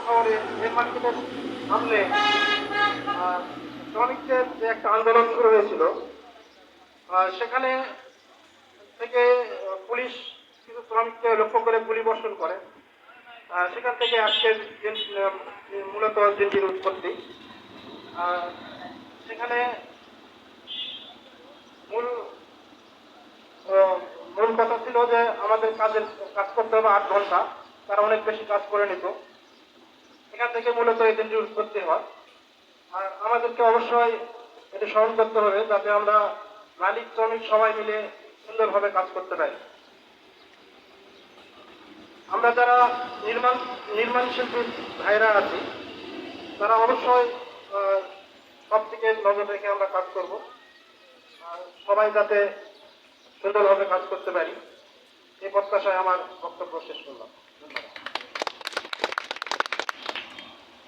শহরে নিউ মার্কেটের সামনে শ্রমিকদের যে একটা আন্দোলন শুরু হয়েছিল, সেখানে থেকে পুলিশ কিছু শ্রমিককে লক্ষ্য করে গুলি বর্ষণ করে। সেখান থেকে আজকের মূলত দিনটির উৎপত্তি। সেখানে মূল মূল কথা ছিল যে আমাদের কাজ করতে হবে 8 ঘন্টা, তারা অনেক বেশি কাজ করে নিত। এখান থেকে মূলত এই দিনটির উৎপত্তি হয়। আর আমাদেরকে অবশ্যই এটা স্মরণ করতে হবে যাতে আমরা মালিক শ্রমিক সবাই মিলে সুন্দরভাবে কাজ করতে পারি। আমরা যারা নির্মাণ শিল্পী ভাইরা আছি তারা অবশ্যই সব দিকে নজর রেখে আমরা কাজ করব, সবাই যাতে সুন্দরভাবে কাজ করতে পারি, এই প্রত্যাশায় আমার বক্তব্য শেষ করলাম।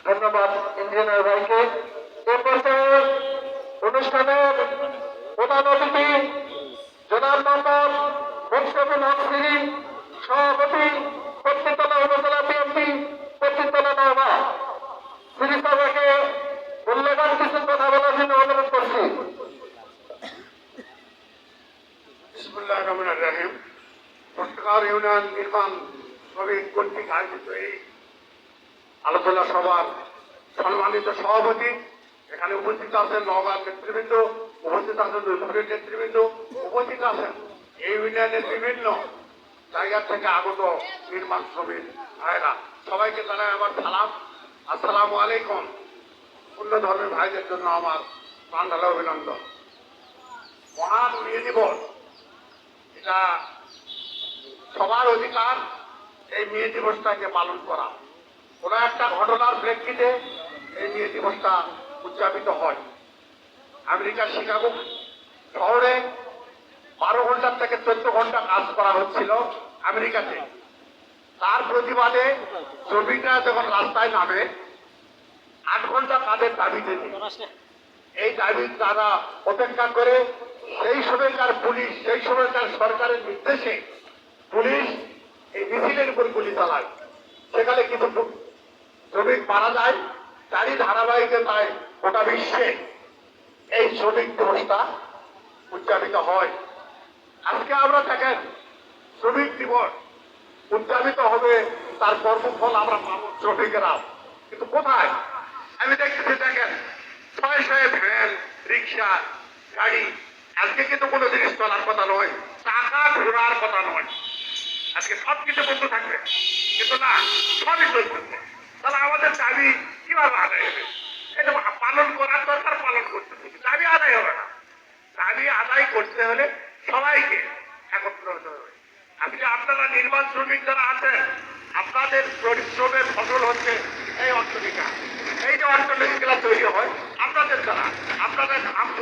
ধন্যবাদ ইঞ্জিনিয়ার ভাইকে। এ পর্যায়ে অনুষ্ঠানের প্রধান অতিথি জনাব মোহাম্মদ মুশফিকুল হক সিরি, সভাপতি পত্নীতলা উপজেলা বিএনপি পত্নীতলা নওগাঁ, সিরি সাহেবকে মূল্যবান কিছু কথা বলার জন্য অনুরোধ করছি। বিসমিল্লাহির রহমানির রহিম। পট্টগ্রাম ইউনিয়ন নির্মাণ শ্রমিক কর্তৃক আয়োজিত এই আলোচনা সভার সম্মানিত সভাপতি, এখানে উপস্থিত আছেন নওগাঁর নেতৃবৃন্দ, উপস্থিত আছেন দুর্গাপুরের নেতৃবৃন্দ, উপস্থিত আছেন এই ইউনিয়নের বিভিন্ন জায়গা থেকে আগত নির্মাণ শ্রমিক ভাইরা, সবাইকে জানাই আমার সালাম। আসসালামু আলাইকুম। অন্য ধর্মের ভাইদের জন্য আমার প্রাণঢালা অভিনন্দন। মহান মে দিবস, এটা সবার অধিকার এই মে দিবসটাকে পালন করা। কোন একটা ঘটনার প্রেক্ষিতে এই মে দিবসটা উদযাপিত হয়। আমেরিকার শিকাগো শহরে 12 ঘন্টার থেকে 14 ঘন্টা কাজ করা হচ্ছিল আমেরিকাতে। তার প্রতিবাদে শ্রমিকরা যখন রাস্তায় নামে 8 ঘন্টা তাদের দাবিতে, এই দাবি তারা অপেক্ষা করে সেই সময়কার পুলিশ, সেই সময়কার সরকারের নির্দেশে পুলিশ এই মিছিলের উপর গুলি চালায়। সেখানে কিছু শ্রমিক মারা যায়। তারই ধারাবাহিকতায় গোটা বিশ্বে এই শ্রমিক দিবসটা উদযাপিত হয়। আজকে আমরা দেখেন শ্রমিক দিবস উদযাপিত হবে, তার কর্মফল আমরা পাবো শ্রমিকেরা, কিন্তু কোথায়? আমি দেখতেছি দেখেন শয়ে শয়ে ভ্যান, রিক্সা, গাড়ি, আজকে কিন্তু কোনো জিনিস চলার কথা নয়, টাকা ঘোরার কথা নয়। আজকে সবকিছু বন্ধ থাকবে, কিন্তু না, সবই চলতেছে। তাহলে আমাদের দাবি কিভাবে আদায় হবে? এটা পালন করার দরকার, পালন করতেছে, দাবি আদায় হবে না। দাবি আদায় করতে হলে সবাইকে একত্র হতে হবে। আজকে আপনারা নির্মাণ শ্রমিক যারা আছেন, আপনাদের পরিশ্রমের ফসল